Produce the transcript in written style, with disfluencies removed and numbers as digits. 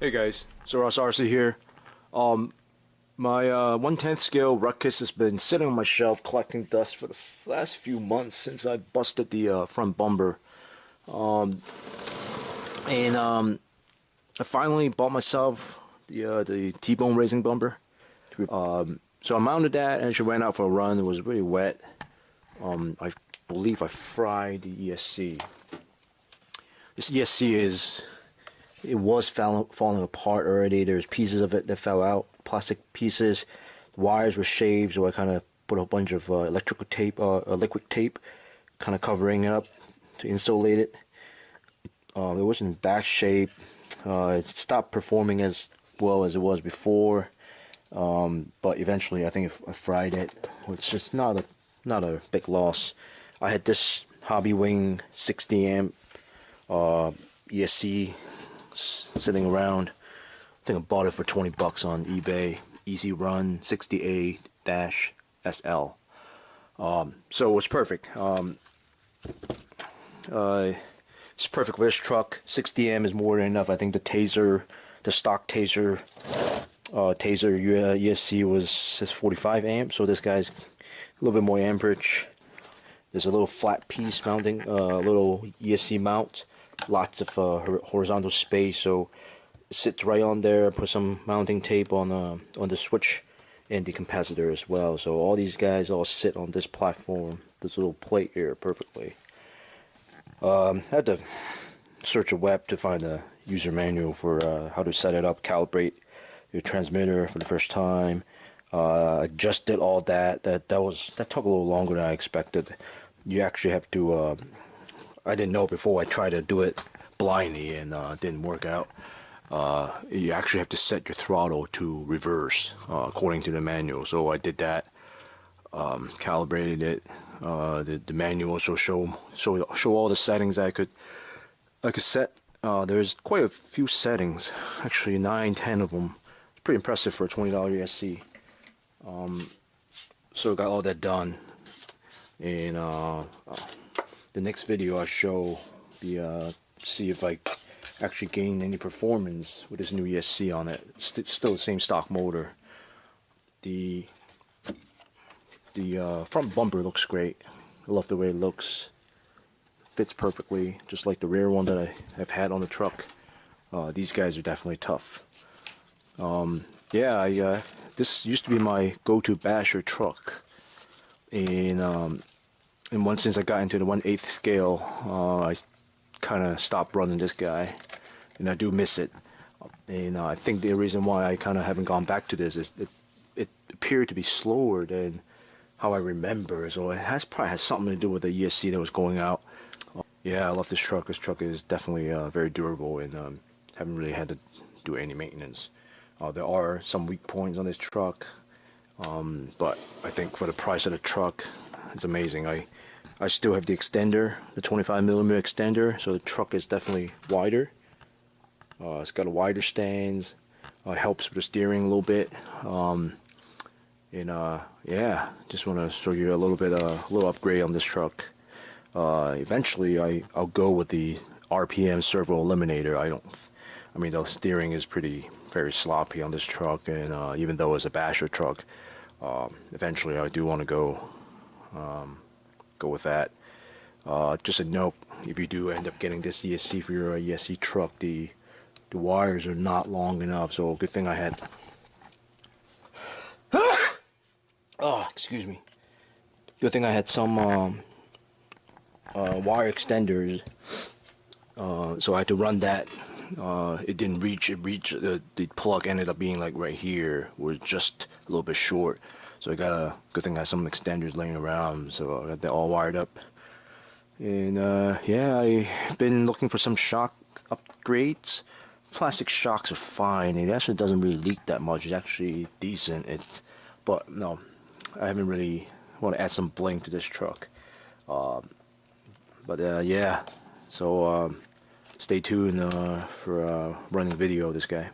Hey guys, Servo RC here. My 1/10 scale Ruckus has been sitting on my shelf collecting dust for the last few months since I busted the front bumper. I finally bought myself the T-bone raising bumper. So I mounted that and she went out for a run. It was really wet. I believe I fried the ESC. This ESC was falling apart already. There's pieces of it that fell out, plastic pieces. The wires were shaved, so I kind of put a bunch of electrical tape, liquid tape, kind of covering it up to insulate it. It was in bad shape. It stopped performing as well as it was before, but eventually I think I fried it, which is not a big loss. I had this HobbyWing 60 amp ESC sitting around. I think I bought it for 20 bucks on eBay. EZRUN 60A-SL. So it's perfect. It's perfect for this truck. 60 amp is more than enough. I think the stock Tazer ESC says 45 amps, so this guy's a little bit more amperage. There's a little flat piece mounting, little ESC mount. Lots of horizontal space, so it sits right on there. Put some mounting tape on the switch and the capacitor as well. So all these guys all sit on this platform, this little plate here, perfectly. I had to search a web to find a user manual for how to set it up, calibrate your transmitter for the first time. I just did all that. That took a little longer than I expected. You actually have to. I didn't know before. I tried to do it blindly and it didn't work out. You actually have to set your throttle to reverse according to the manual. So I did that, calibrated it. The manual also show all the settings I could set. There's quite a few settings, actually 9-10 of them. It's pretty impressive for a $20 ESC. So I got all that done, and the next video I show see if I actually gain any performance with this new ESC on it. It's still the same stock motor. The front bumper looks great. I love the way it looks. Fits perfectly, just like the rear one that I've had on the truck. These guys are definitely tough. Yeah, this used to be my go-to basher truck, and since I got into the 1/8 scale, I kind of stopped running this guy, and I do miss it. And I think the reason why I kind of haven't gone back to this is it appeared to be slower than how I remember, so it probably has something to do with the ESC that was going out. Yeah, I love this truck. This truck is definitely very durable, and haven't really had to do any maintenance. There are some weak points on this truck, but I think for the price of the truck, it's amazing. I still have the extender, the 25mm extender, so the truck is definitely wider. It's got a wider stance. Helps with the steering a little bit. Yeah, just want to show you a little upgrade on this truck. Eventually, I'll go with the RPM servo eliminator. I mean, the steering is very sloppy on this truck, and even though it's a basher truck, eventually I do want to go with that. Just a note: if you do end up getting this ESC for your ESC truck, the wires are not long enough. So good thing I had. Oh, excuse me. Good thing I had some wire extenders, so I had to run that. It didn't reach. The plug ended up being like right here, was just a little bit short. So I got a good thing I had some extenders laying around, so I got that all wired up. And yeah, I've been looking for some shock upgrades. Plastic shocks are fine. It actually doesn't really leak that much. It's actually decent. But no, I haven't really want to add some bling to this truck. But yeah, so stay tuned for running video of this guy.